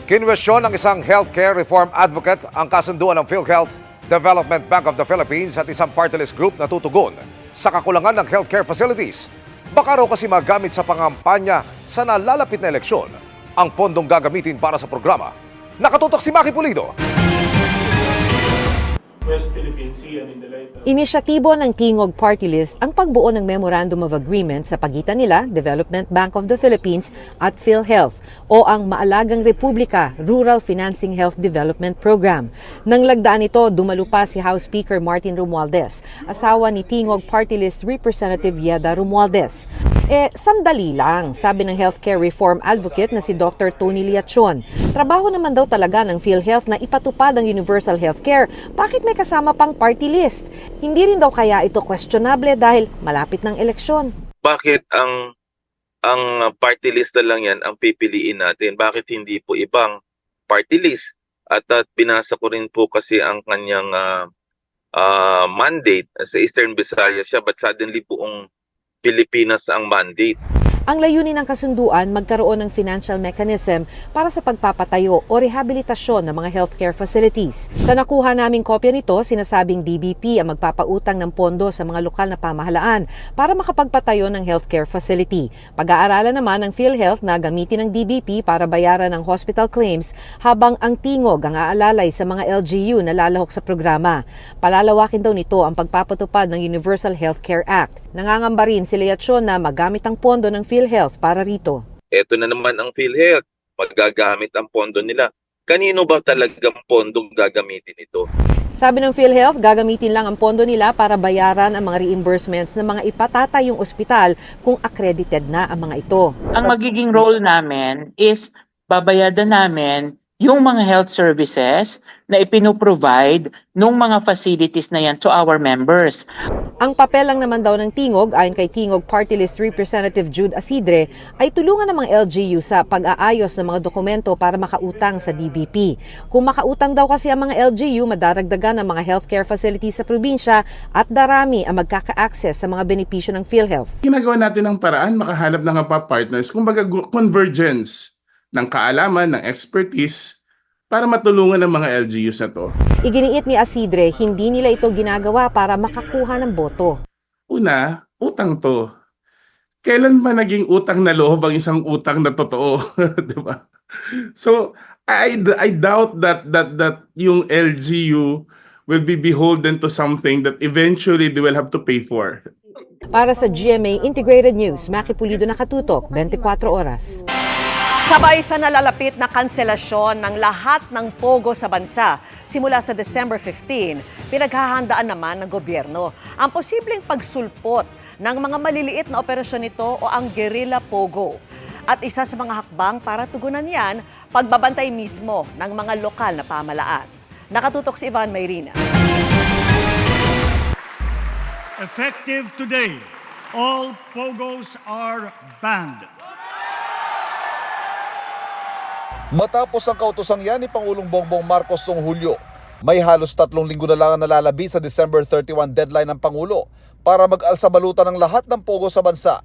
Kinwestiyon ng isang healthcare reform advocate ang kasunduan ng PhilHealth, Development Bank of the Philippines at isang party list group na tutugon sa kakulangan ng healthcare facilities. Baka raw kasi magamit sa pangampanya sa nalalapit na eleksyon ang pondong gagamitin para sa programa. Nakatutok si Maki Pulido. West Philippine Sea and in the light of... Inisyatibo ng Tingog Party List ang pagbuo ng Memorandum of Agreement sa pagitan nila, Development Bank of the Philippines at PhilHealth o ang Maalagang Republika Rural Financing Health Development Program. Nang lagdaan ito, dumalo pa si House Speaker Martin Romualdez, asawa ni Tingog Party List Representative Yeda Romualdez. Sandali lang, sabi ng healthcare reform advocate na si Dr. Tony Liachon. Trabaho naman daw talaga ng PhilHealth na ipatupad ang universal healthcare. Bakit may kasama pang party list? Hindi rin daw kaya ito questionable dahil malapit ng eleksyon. Bakit ang party list na lang yan ang pipiliin natin? Bakit hindi po ibang party list? At binasa ko rin po kasi ang kanyang mandate sa Eastern Visayas siya, but suddenly buong Pilipinas ang mandate. Ang layunin ng kasunduan, magkaroon ng financial mechanism para sa pagpapatayo o rehabilitasyon ng mga healthcare facilities. Sa nakuha naming kopya nito, sinasabing DBP ang magpapautang ng pondo sa mga lokal na pamahalaan para makapagpatayo ng healthcare facility. Pag-aaralan naman ng PhilHealth na gamitin ng DBP para bayaran ng hospital claims habang ang Tingog ang aalalay sa mga LGU na lalahok sa programa. Palalawakin daw nito ang pagpapatupad ng Universal Healthcare Act. Nangangamba rin si Liachon na magamit ang pondo ng PhilHealth para rito. Ito na naman ang PhilHealth. Magagamit ang pondo nila. Kanino ba talagang pondong gagamitin ito? Sabi ng PhilHealth, gagamitin lang ang pondo nila para bayaran ang mga reimbursements ng mga ipatatayong ospital kung accredited na ang mga ito. Ang magiging role namin is babayadan namin yung mga health services na ipinoprovide ng mga facilities na yan to our members. Ang papel lang naman daw ng Tingog, ayon kay Tingog Party List Representative Jude Asidre, ay tulungan ng mga LGU sa pag-aayos ng mga dokumento para makautang sa DBP. Kung makautang daw kasi ang mga LGU, madaragdagan ang mga healthcare facilities sa probinsya at darami ang magkaka-access sa mga benepisyo ng PhilHealth. Ginagawa natin ng paraan, makahanap ng partners, kumbaga convergence ng kaalaman, ng expertise, para matulungan ng mga LGUs na to. Iginiit ni Asidre, hindi nila ito ginagawa para makakuha ng boto. Una, utang to. Kailan ba naging utang na loob ang isang utang na totoo? Diba? So, I doubt that yung LGU will be beholden to something that eventually they will have to pay for. Para sa GMA Integrated News, Maki Pulido, nakatutok, 24 oras. Sabay sa nalalapit na kanselasyon ng lahat ng pogo sa bansa simula sa December 15, pinaghahandaan naman ng gobyerno ang posibleng pagsulpot ng mga maliliit na operasyon nito o ang guerrilla pogo. At isa sa mga hakbang para tugunan yan, pagbabantay mismo ng mga lokal na pamahalaan. Nakatutok si Ivan Mayrina. Effective today, all pogos are banned. Matapos ang kautosang yan ni Pangulong Bongbong Marcos noong Hulyo, may halos 3 linggo na lang ang nalalabi sa December 31 deadline ng Pangulo para mag-alsa balutan ng lahat ng pogo sa bansa.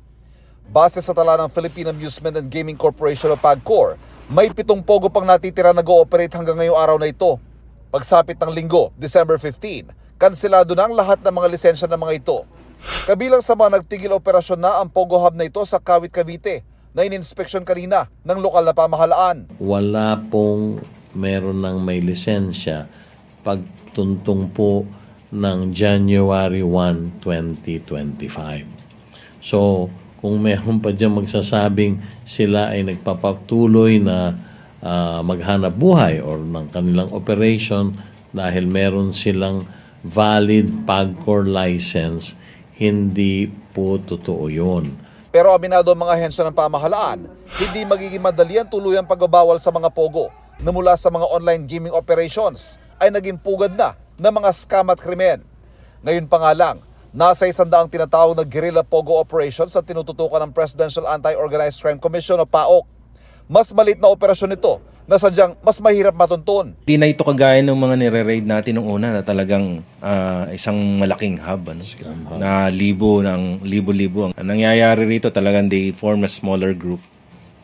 Base sa tala ng Philippine Amusement and Gaming Corporation o PAGCOR, may 7 pogo pang natitira na go-operate hanggang ngayong araw na ito. Pagsapit ng linggo, December 15, kanselado na ang lahat ng mga lisensya ng mga ito. Kabilang sa mga nagtigil operasyon na ang Pogo Hub na ito sa Kawit, Cavite, na in-inspeksyon kanina ng lokal na pamahalaan. Wala pong meron ng may lisensya pagtuntong po ng January 1, 2025. So, kung meron pa dyan magsasabing sila ay nagpapatuloy na maghanap buhay or ng kanilang operation dahil meron silang valid PAGCOR license, hindi po totoo yun. Pero aminado ang mga ahensya ng pamahalaan, hindi magiging madali ang tuluyang pagbabawal sa mga pogo na mula sa mga online gaming operations ay naging pugad na ng mga scam at krimen. Ngayon pa nga lang, nasa 100 tinatawag na guerrilla pogo operations at tinututukan ng Presidential Anti-Organized Crime Commission o PAOC. Mas maliit na operasyon ito na sadyang mas mahirap matuntun. Di na ito kagaya ng mga nire-raid natin nung una na talagang isang malaking hub na libo-libo. Ang nangyayari rito talagang they form a smaller group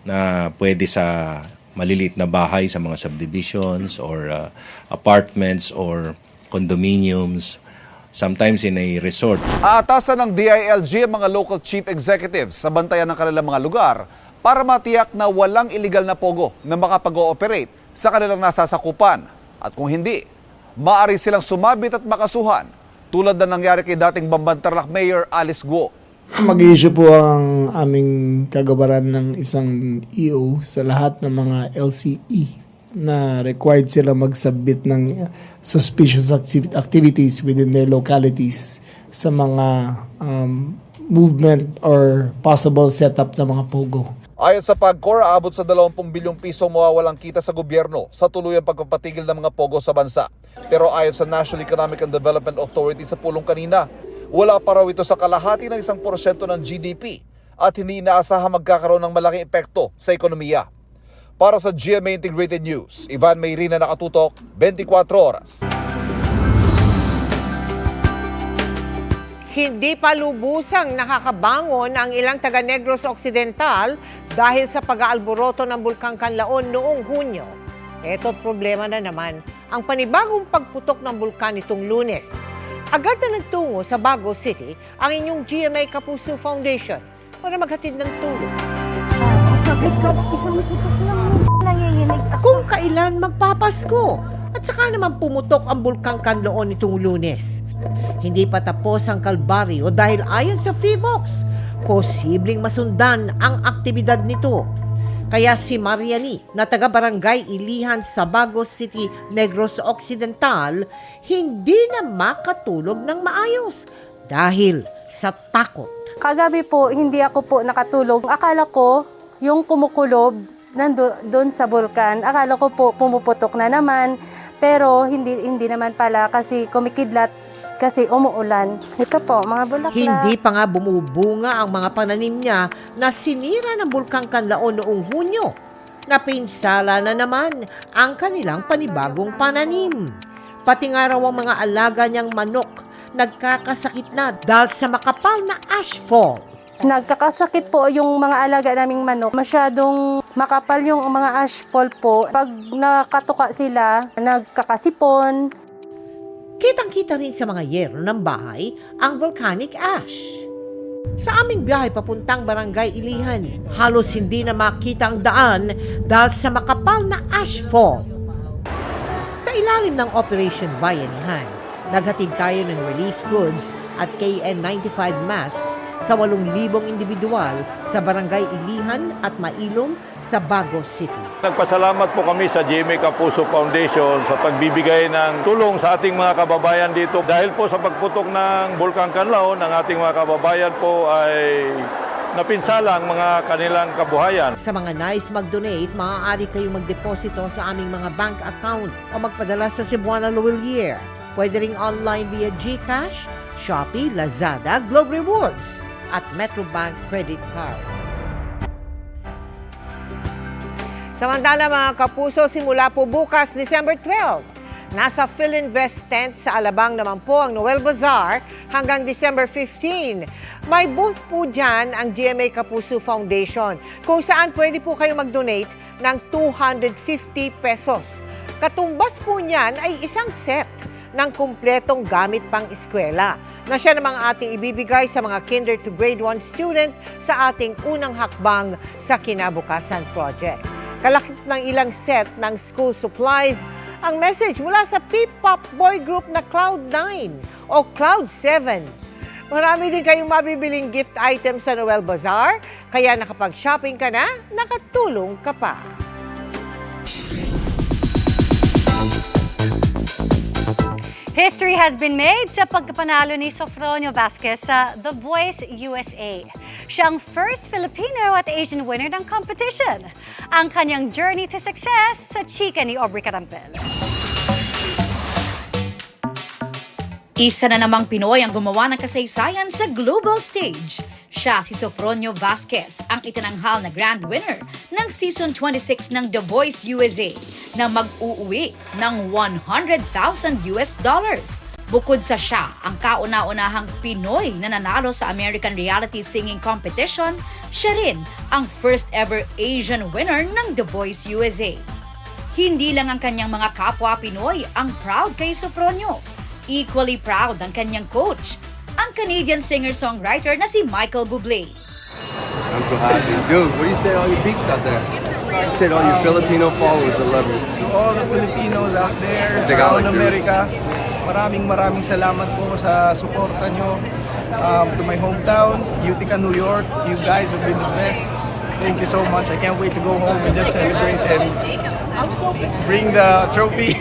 na pwede sa maliliit na bahay sa mga subdivisions or apartments or condominiums, sometimes in a resort. Aatasan ng DILG ang mga local chief executives sa bantayan ng kanilang mga lugar para matiyak na walang illegal na pogo na makapag-ooperate sa kanilang nasasakupan. At kung hindi, maaari silang sumabit at makasuhan tulad na nangyari kay dating Bamban Tarlac Mayor Alice Guo. Mag-issue po ang aming kagabaran ng isang EO sa lahat ng mga LCE na required sila mag-submit ng suspicious activities within their localities sa mga movement or possible setup ng mga POGO. Ayon sa PAGCOR, aabot sa 20 bilyong piso mawawalang kita sa gobyerno sa tuluyang pagpapatigil ng mga POGO sa bansa. Pero ayon sa National Economic and Development Authority sa pulong kanina, wala pa raw ito sa kalahati ng 1% ng GDP at hindi inaasahang magkakaroon ng malaking epekto sa ekonomiya. Para sa GMA Integrated News, Ivan Mayrina, nakatutok, 24 oras. Hindi pa lubusang nakakabangon ang ilang taga Negros Occidental dahil sa pag-aalboroto ng Bulkang Kanlaon noong Hunyo. Eto't problema na naman ang panibagong pagputok ng bulkan nitong Lunes. Agad na nagtungo sa Baguio City ang inyong GMA Kapuso Foundation para maghatid ng tulong. Sabi ka, isang putok lang nanginginig ako. Kung kailan magpapasko at saka naman pumutok ang Bulkang Kanlaon nitong Lunes. Hindi pa tapos ang kalbaryo dahil ayon sa PHIVOX, posibleng masundan ang aktibidad nito. Kaya si Mariani na taga-barangay Ilihan sa Baguio City, Negros Occidental, hindi na makatulog ng maayos dahil sa takot. Kagabi po, hindi ako po nakatulog. Akala ko, yung kumukulob doon sa bulkan, akala ko po pumuputok na naman. Pero hindi naman pala kasi kumikidlat kasi umuulan. Ito po, mga bulaklak. Hindi pa nga bumubunga ang mga pananim niya na sinira ng Bulkang Kanlaon noong Hunyo. Napinsala na naman ang kanilang panibagong pananim. Pati nga raw ang mga alaga niyang manok nagkakasakit na dahil sa makapal na ashfall. Nagkakasakit po yung mga alaga naming manok. Masyadong makapal yung mga ashfall po. Pag nakatuka sila, nagkakasipon. Kitang-kita rin sa mga yero ng bahay ang volcanic ash. Sa aming biyahe papuntang Barangay Ilihan, halos hindi na makita ang daan dahil sa makapal na ashfall. Sa ilalim ng Operation Bayanihan, naghatid tayo ng relief goods at KN95 masks sa 8,000 individual sa Barangay Ilihan at Mailong sa Baguio City. Nagpasalamat po kami sa GMA Kapuso Foundation sa pagbibigay ng tulong sa ating mga kababayan dito. Dahil po sa pagputok ng Bulkang Kanlaon, ang ating mga kababayan po ay napinsala ang mga kanilang kabuhayan. Sa mga nais mag-donate, maaari kayong magdeposito sa aming mga bank account o magpadala sa Cebuana Loelier. Pwede ring online via GCash, Shopee, Lazada, Globe Rewards at Metrobank Credit Card. Samantala mga kapuso, simula po bukas, December 12, nasa Philinvest tent sa Alabang naman po ang Noel Bazaar hanggang December 15. May booth po dyan ang GMA Kapuso Foundation kung saan pwede po kayo mag-donate ng 250 pesos. Katumbas po niyan ay isang set ng kumpletong gamit pang eskwela na siya namang ating ibibigay sa mga kinder to grade 1 student sa ating unang hakbang sa Kinabukasan Project. Kalakip ng ilang set ng school supplies ang message mula sa P-pop boy group na Cloud9 o Cloud7. Marami din kayong mabibiling gift items sa Noel Bazaar, kaya nakapag-shopping ka na, nakatulong ka pa. History has been made sa pagkapanalo ni Sofronio Vasquez sa The Voice USA. Siya ang first Filipino at Asian winner ng competition. Ang kanyang journey to success sa chika ni Aubrey Carampel. Isa na namang Pinoy ang gumawa ng kasaysayan sa global stage. Siya si Sofronio Vasquez, ang itinanghal na grand winner ng Season 26 ng The Voice USA na mag-uuwi ng $100,000. Bukod sa siya, ang kauna-unahang Pinoy na nanalo sa American Reality Singing Competition, siya rin ang first ever Asian winner ng The Voice USA. Hindi lang ang kanyang mga kapwa Pinoy ang proud kay Sofronio. Equally proud ang kanyang coach, ang Canadian singer-songwriter na si Michael Bublé. I'm so happy. Dude, what do you say to all your peeps out there? I said all your Filipino followers, I love you. To all the Filipinos out there, Tagalog, around America, maraming salamat po sa suporta nyo. To my hometown, Utica, New York, you guys have been the best. Thank you so much. I can't wait to go home and just celebrate and bring the trophy.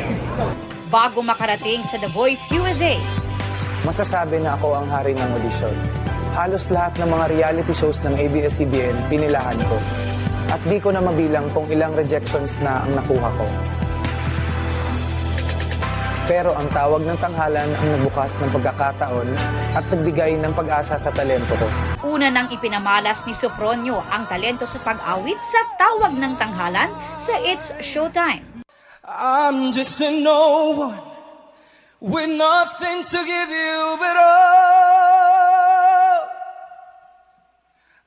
Bago makarating sa The Voice USA, masasabi na ako ang hari ng audition. Halos lahat ng mga reality shows ng ABS-CBN pinilahan ko. At di ko na mabilang kung ilang rejections na ang nakuha ko. Pero ang tawag ng tanghalan ang nagbukas ng pagkakataon at nagbigay ng pag-asa sa talento ko. una nang ipinamalas ni Sofronio ang talento sa pag-awit sa tawag ng tanghalan sa It's Showtime. I'm just a no one with nothing to give you but all.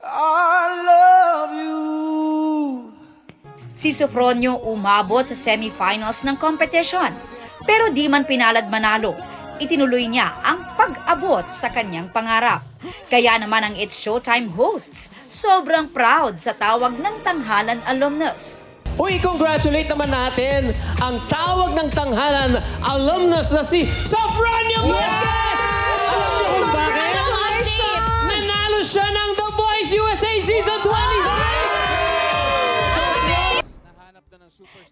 I love you. Si Sofronio umabot sa semifinals ng competition, pero di man pinalad manalo. Itinuloy niya ang pag-abot sa kanyang pangarap. Kaya naman ang It's Showtime hosts, sobrang proud sa tawag ng tanghalan alumnus. Uy, congratulate naman natin ang tawag ng tanghalan alumnus na si Sofronio Vasquez! Alam niyo kung bakit? Nanalo siya ng The Voice USA Season 26!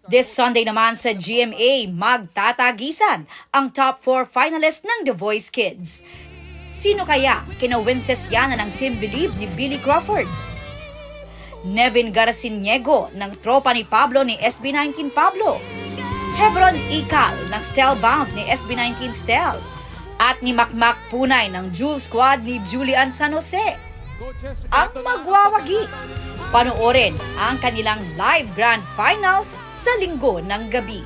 This Sunday naman sa GMA, magtatagisan ang top 4 finalists ng The Voice Kids. Sino kaya kina-Wenceslana ng Team Believe ni Billy Crawford? Nevin Garciniego ng tropa ni Pablo ni SB19 Pablo, Hebron Ikal ng Stelbound ni SB19 Stel, at ni Makmak Punay ng Jewel Squad ni Julian San Jose. Ang magwawagi. Panoorin ang kanilang live grand finals sa Linggo ng gabi.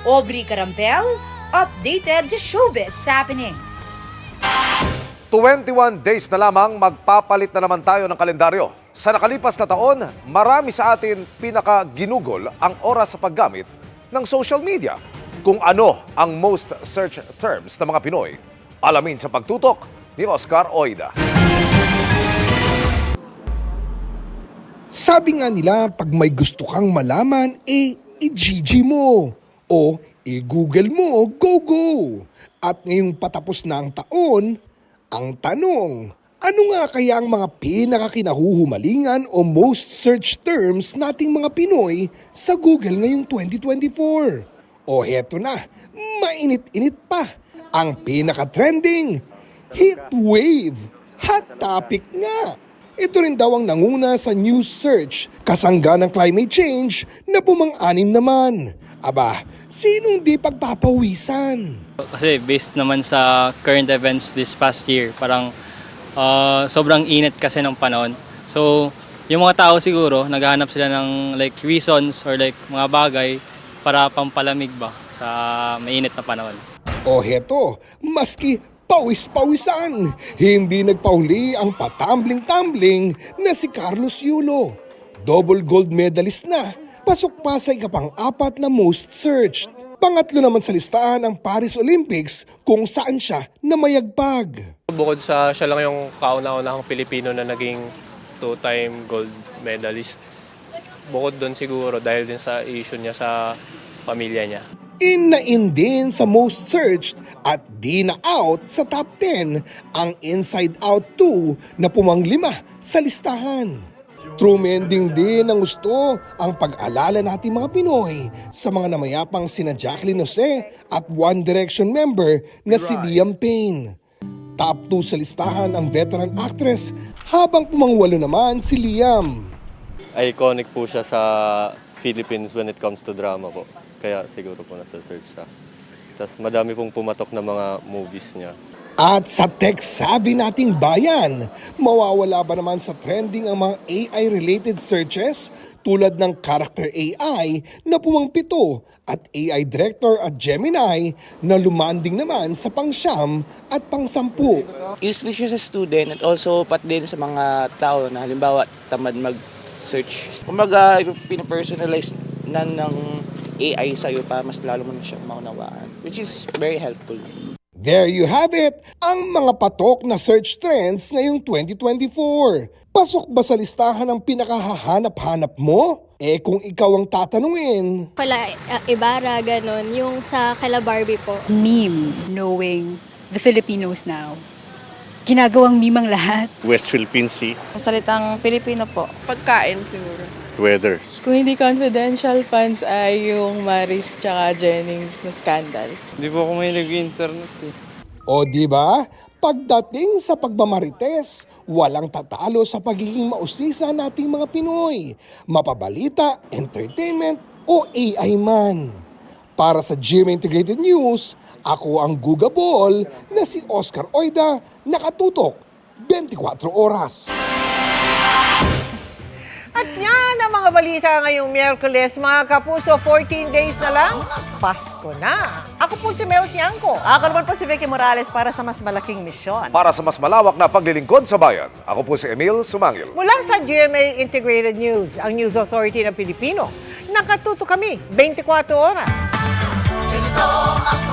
Aubrey Carampel, updated sa showbiz happenings. 21 days na lamang magpapalit na naman tayo ng kalendaryo. Sa nakalipas na taon, marami sa atin pinakaginugol ang oras sa paggamit ng social media. Kung ano ang most search terms ng mga Pinoy, alamin sa pagtutok ni Oscar Oida. Sabi nga nila, pag may gusto kang malaman, i-GG mo o i-Google mo, go! At ngayong patapos na ang taon, ang tanong, ano nga kaya ang mga pinakakinahuhumalingan o most search terms nating mga Pinoy sa Google ngayong 2024? O heto na, mainit-init pa, ang pinaka-trending, heatwave, hot topic nga. Ito rin daw ang nanguna sa news search, kasangga ng climate change na pumang-anim naman. Aba, sinong di pagpapawisan? Kasi based naman sa current events this past year, parang sobrang init kasi ng panahon. So, yung mga tao siguro, naghahanap sila ng like reasons or like mga bagay para pampalamig ba sa mainit na panahon. O heto, maski pawis-pawisan, hindi nagpahuli ang patambling-tambling na si Carlos Yulo. Double gold medalist na, pasok pa sa ikapang-apat na most searched. Pangatlo naman sa listahan ang Paris Olympics kung saan siya namayagpag. Bukod sa siya lang yung kauna-unahang Pilipino na naging two-time gold medalist. Bukod doon siguro dahil din sa issue niya sa pamilya niya. In na in din sa most searched at di na out sa top 10 ang Inside Out 2 na pumanglima sa listahan. True mending din ang gusto ang pag-alala natin mga Pinoy sa mga namayapang sina Jacqueline Jose at One Direction member na si Liam Payne. Top 2 sa listahan ang veteran actress habang pumangwalo naman si Liam. Iconic po siya sa Philippines when it comes to drama po. Kaya siguro po nasa search siya. Tapos madami pong pumatok na mga movies niya. At sa tech-savvy nating bayan, mawawala ba naman sa trending ang mga AI-related searches tulad ng Character AI na pumangpito at AI Director at Gemini na lumanding naman sa pang-siyam at pang-sampu. Useful siya sa student at also pat din sa mga tao na halimbawa tamad mag-search. Kumbaga, pinapersonalize na ng AI sa'yo para mas lalo mo na siyang maunawaan, which is very helpful. There you have it, ang mga patok na search trends ngayong 2024. Pasok ba sa listahan ng pinakahahanap-hanap mo? Eh kung ikaw ang tatanungin. Pala Ibarra, ganon. Yung sa Kala Barbie po. Meme, knowing the Filipinos now. Ginagawang meme ang lahat. West Philippine Sea. Salitang Pilipino po. Pagkain siguro. Weather. Kung hindi confidential funds ay yung Maris tsaka Jennings na scandal. Hindi po ako may nag-internet eh. O di ba? Pagdating sa pagmamarites, walang tatalo sa pagiging mausisa nating mga Pinoy. Mapabalita, entertainment o AI man. Para sa GMA Integrated News, ako ang Gugabol na si Oscar Oida, nakatutok 24 oras. At yan ang mga balita ngayong Miyerkules. Mga kapuso, 14 days na lang, Pasko na. Ako po si Mel Tiangco. Ako naman po si Vicky Morales para sa mas malaking misyon. Para sa mas malawak na paglilingkod sa bayan, ako po si Emil Sumangil. Mula sa GMA Integrated News, ang News Authority ng Pilipino, nakatuto kami 24 oras. Ganito ang